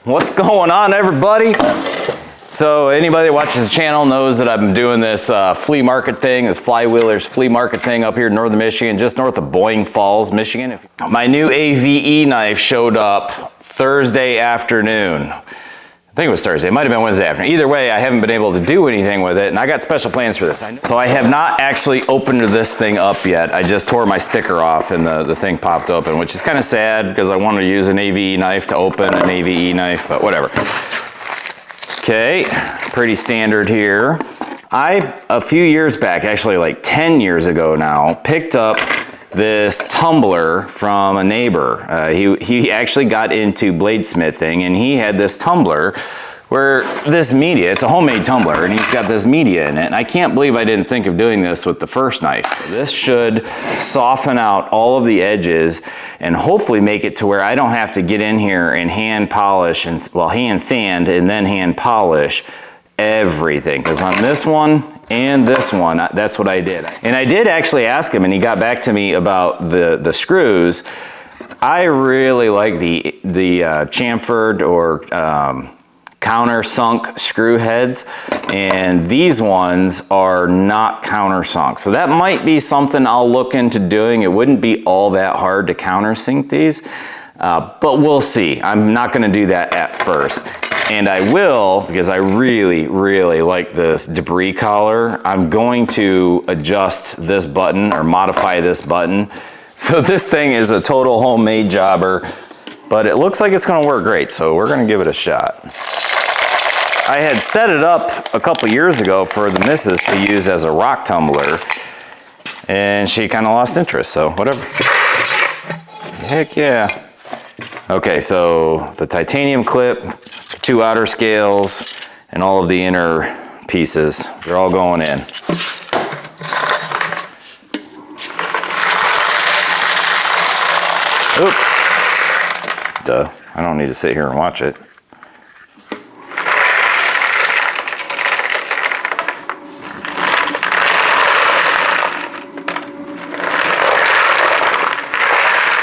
What's going on, everybody? So anybody that watches the channel knows that I've been doing this flea market thing, this Flywheelers flea market thing up here in northern Michigan, just north of Boyne Falls, Michigan. My new AVE knife showed up Thursday afternoon. I think it was Thursday, it might have been Wednesday afternoon. Either way, I haven't been able to do anything with it, and I got special plans for this. So I have not actually opened this thing up yet. I just tore my sticker off and the thing popped open, which is kind of sad because I wanted to use an AVE knife to open an AVE knife, but whatever. Okay, pretty standard here. A few years back, actually like 10 years ago now, picked up this tumbler from a neighbor. He actually got into bladesmithing, and he had this tumbler where this media, it's a homemade tumbler, and he's got this media in it. And I can't believe I didn't think of doing this with the first knife. This should soften out all of the edges and hopefully make it to where I don't have to get in here and hand polish, and well, hand sand and then hand polish everything. Because on this one and this one, that's what I did. And I did actually ask him, and he got back to me about the screws. I really like the chamfered or countersunk screw heads, and these ones are not countersunk. So that might be something I'll look into doing. It wouldn't be all that hard to countersink these, but we'll see. I'm not gonna do that at first. And I will, because I really, really like this debris collar. I'm going to adjust this button or modify this button. So this thing is a total homemade jobber, but it looks like it's gonna work great. So we're gonna give it a shot. I had set it up a couple years ago for the missus to use as a rock tumbler, and she kind of lost interest, so whatever. Heck yeah. Okay, so the titanium clip, the 2 outer scales, and all of the inner pieces, they're all going in. Oops. Duh, I don't need to sit here and watch it.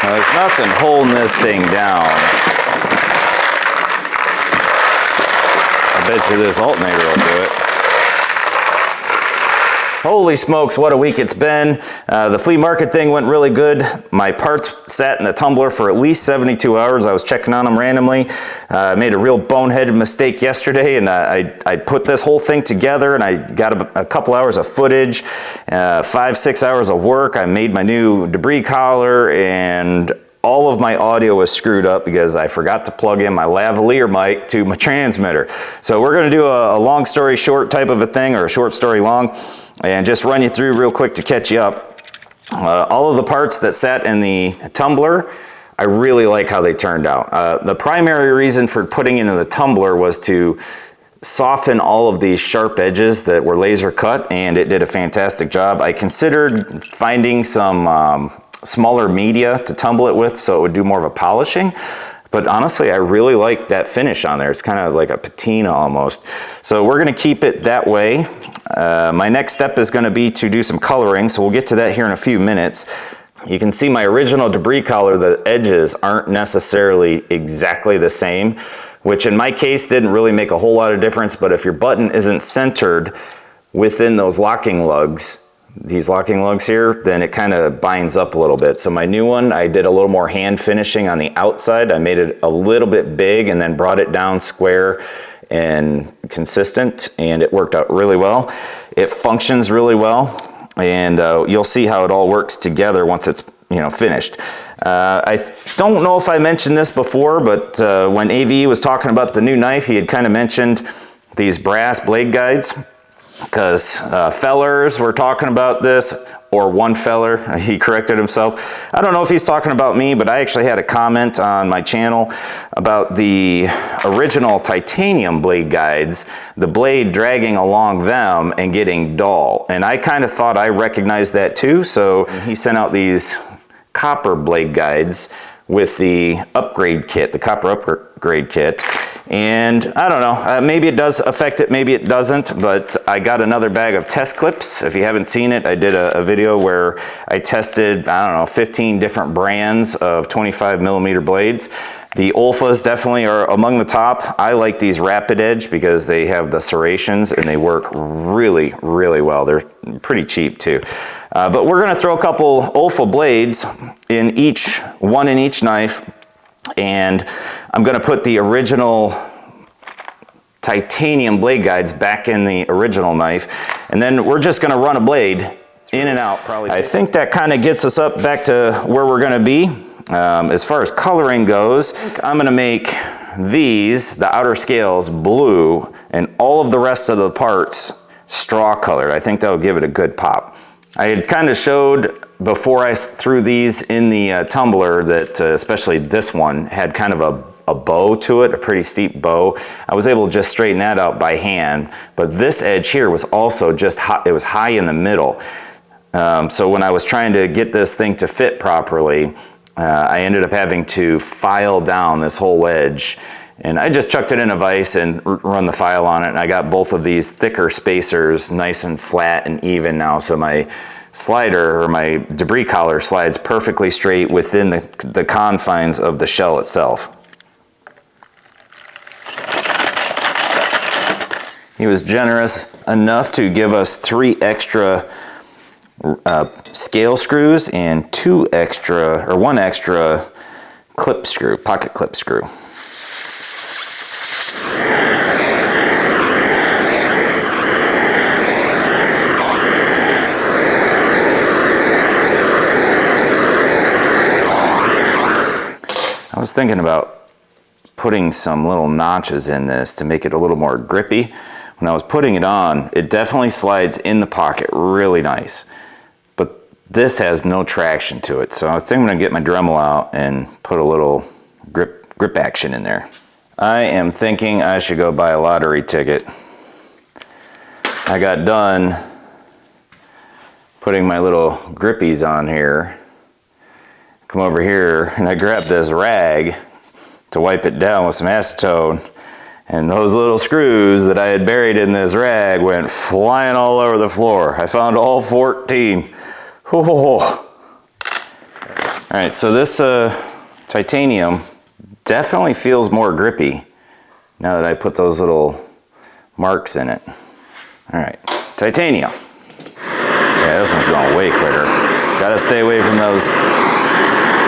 Now, there's nothing holding this thing down. I bet you this alternator will do it. Holy smokes, what a week it's been. The flea market thing went really good. My parts sat in the tumbler for at least 72 hours. I was checking on them randomly. I made a real boneheaded mistake yesterday, and I put this whole thing together, and I got a couple hours of footage, 5-6 hours of work. I made my new debris collar, and all of my audio was screwed up because I forgot to plug in my lavalier mic to my transmitter. So we're gonna do a long story short type of a thing, or a short story long, and just run you through real quick to catch you up. All of the parts that sat in the tumbler, I really like how they turned out. The primary reason for putting into the tumbler was to soften all of these sharp edges that were laser cut, and it did a fantastic job. I considered finding some smaller media to tumble it with so it would do more of a polishing. But honestly, I really like that finish on there. It's kind of like a patina almost. So we're gonna keep it that way. My next step is gonna be to do some coloring, so we'll get to that here in a few minutes. You can see my original debris collar, the edges aren't necessarily exactly the same, which in my case didn't really make a whole lot of difference, but if your button isn't centered within those locking lugs, these locking lugs here, then it kind of binds up a little bit. So my new one, I did a little more hand finishing on the outside. I made it a little bit big and then brought it down square and consistent, and it worked out really well. It functions really well, and you'll see how it all works together once it's finished. I don't know if I mentioned this before, but when AVE was talking about the new knife, he had kind of mentioned these brass blade guides, because fellers were talking about this, or one feller, he corrected himself. I don't know if he's talking about me, but I actually had a comment on my channel about the original titanium blade guides, the blade dragging along them and getting dull. And I kind of thought I recognized that too, so he sent out these copper blade guides with the upgrade kit, the copper upgrade kit. And I don't know, maybe it does affect it, maybe it doesn't, but I got another bag of test clips. If you haven't seen it, I did a video where I tested, I don't know, 15 different brands of 25mm blades. The Olfas definitely are among the top. I like these Rapid Edge because they have the serrations and they work really, really well. They're pretty cheap too. But we're gonna throw a couple Olfa blades in one in each knife, and I'm gonna put the original titanium blade guides back in the original knife, and then we're just gonna run a blade in and out probably. I think that kind of gets us up back to where we're gonna be. As far as coloring goes, I'm gonna make these, the outer scales, blue, and all of the rest of the parts straw colored. I think that'll give it a good pop. I had kind of showed before I threw these in the tumbler that especially this one had kind of a bow to it, a pretty steep bow. I was able to just straighten that out by hand, but this edge here was also just high, it was high in the middle. So when I was trying to get this thing to fit properly, I ended up having to file down this whole wedge, and I just chucked it in a vise and run the file on it, and I got both of these thicker spacers nice and flat and even now, so my slider or my debris collar slides perfectly straight within the confines of the shell itself. He was generous enough to give us 3 extra scale screws and 1 extra clip screw, pocket clip screw. I was thinking about putting some little notches in this to make it a little more grippy. When I was putting it on, it definitely slides in the pocket really nice. This has no traction to it, so I think I'm gonna get my Dremel out and put a little grip action in there. I am thinking I should go buy a lottery ticket. I got done putting my little grippies on here. Come over here and I grabbed this rag to wipe it down with some acetone, and those little screws that I had buried in this rag went flying all over the floor. I found all 14. Oh. All right, so this titanium definitely feels more grippy now that I put those little marks in it. All right, titanium. Yeah, this one's going way quicker. Gotta stay away from those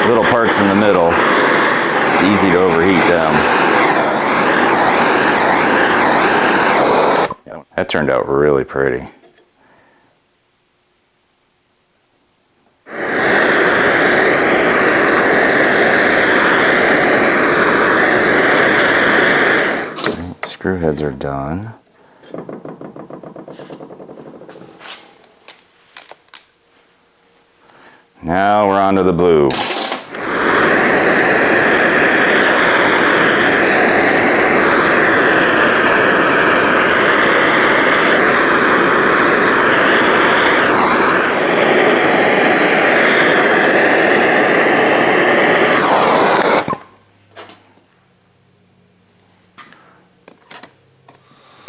little parts in the middle. It's easy to overheat them. That turned out really pretty. Screw heads are done. Now we're on to the blue.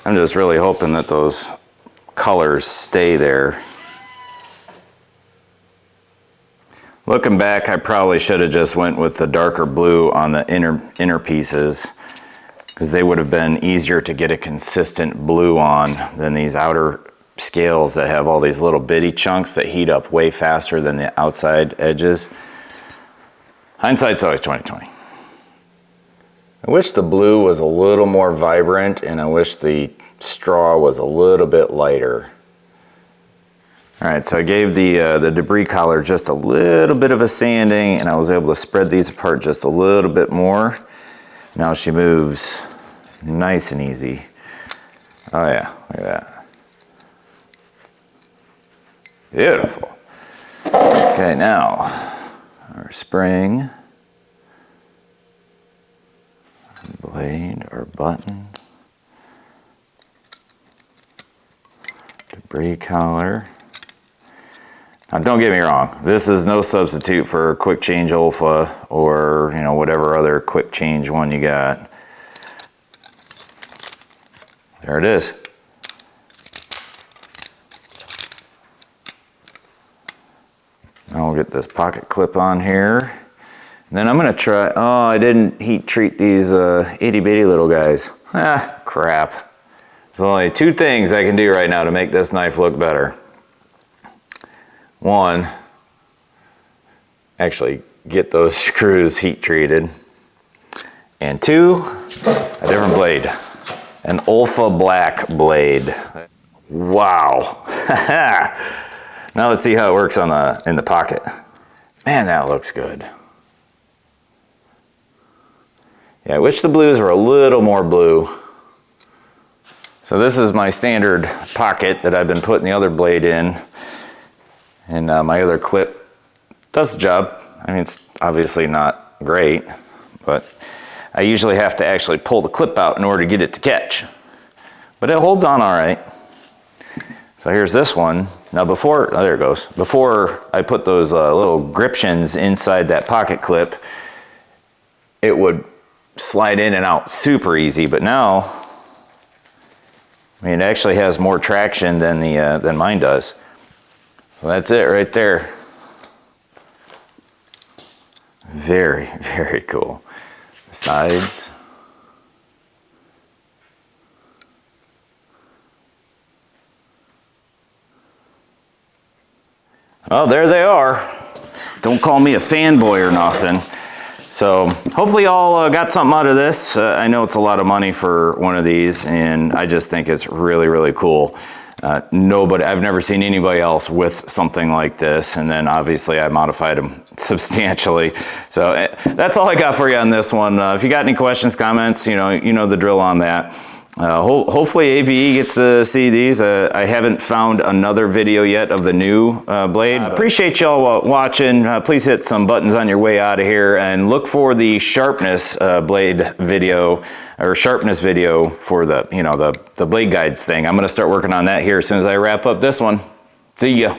I'm just really hoping that those colors stay there. Looking back, I probably should have just went with the darker blue on the inner pieces, because they would have been easier to get a consistent blue on than these outer scales that have all these little bitty chunks that heat up way faster than the outside edges. Hindsight's always 20/20. I wish the blue was a little more vibrant, and I wish the straw was a little bit lighter. All right, so I gave the debris collar just a little bit of a sanding, and I was able to spread these apart just a little bit more. Now she moves nice and easy. Oh yeah, look at that. Beautiful. Okay, now our spring, blade, our button, debris collar. Now don't get me wrong, this is no substitute for quick change Olfa or whatever other quick change one you got. There it is. Now we'll get this pocket clip on here, Then I'm gonna try, oh, I didn't heat treat these itty bitty little guys. Ah, crap. There's only two things I can do right now to make this knife look better. One, actually get those screws heat treated. And two, a different blade. An Olfa black blade. Wow. Now let's see how it works on in the pocket. Man, that looks good. Yeah, I wish the blues were a little more blue. So this is my standard pocket that I've been putting the other blade in. And my other clip does the job. I mean, it's obviously not great, but I usually have to actually pull the clip out in order to get it to catch. But it holds on all right. So here's this one. Now before, oh, there it goes. Before I put those little griptions inside that pocket clip, it would slide in and out super easy, but now, I mean, it actually has more traction than than mine does. So that's it right there. Very, very cool. Sides. Oh, there they are. Don't call me a fanboy or nothing. So hopefully y'all got something out of this. I know it's a lot of money for one of these, and I just think it's really, really cool. I've never seen anybody else with something like this, and then obviously I modified them substantially. So that's all I got for you on this one. If you got any questions, comments, you know the drill on that. Hopefully AVE gets to see these. I haven't found another video yet of the new blade. Appreciate y'all watching. Please hit some buttons on your way out of here, and look for the sharpness blade video, or sharpness video for the blade guides thing. I'm going to start working on that here as soon as I wrap up this one. See ya.